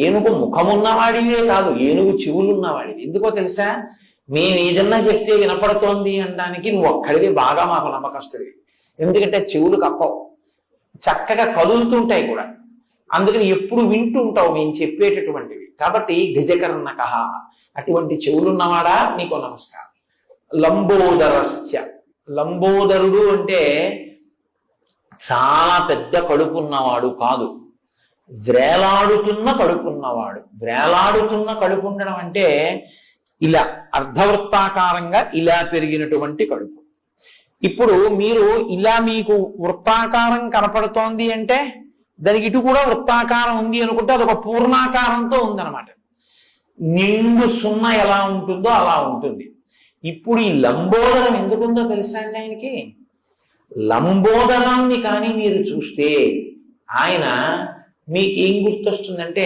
ఏనుగు ముఖమున్నవాడివే కాదు, ఏనుగు చెవులున్నవాడివి. ఎందుకో తెలుసా? మేము ఏదన్నా చెప్తే వినపడుతోంది అనడానికి నువ్వు ఒక్కడివి బాగా మాకు నమ్మకస్తుడివి. ఎందుకంటే చెవులు కప్పవు, చక్కగా కదులుతుంటాయి కూడా. అందుకని ఎప్పుడు వింటూ ఉంటావు మేము చెప్పేటటువంటివి. కాబట్టి గజకర్ణక, అటువంటి చెవులున్నవాడా నీకు నమస్కారం. లంబోదరశ్చ, లంబోదరుడు అంటే చాలా పెద్ద కడుపున్నవాడు కాదు, వ్రేలాడుతున్న కడుపున్నవాడు. వ్రేలాడుతున్న కడుపు ఉండడం అంటే ఇలా అర్ధవృత్తాకారంగా ఇలా పెరిగినటువంటి కడుపు. ఇప్పుడు మీరు ఇలా మీకు వృత్తాకారం కనపడుతోంది అంటే దానికి ఇటు కూడా వృత్తాకారం ఉంది అనుకుంటే అదొక పూర్ణాకారంతో ఉందన్నమాట. నిండు సున్న ఎలా ఉంటుందో అలా ఉంటుంది. ఇప్పుడు ఈ లంబోదరం ఎందుకుందో తెలుసా అండి ఆయనకి? లంబోదరాన్ని కానీ మీరు చూస్తే ఆయన మీకు ఏం గుర్తొస్తుందంటే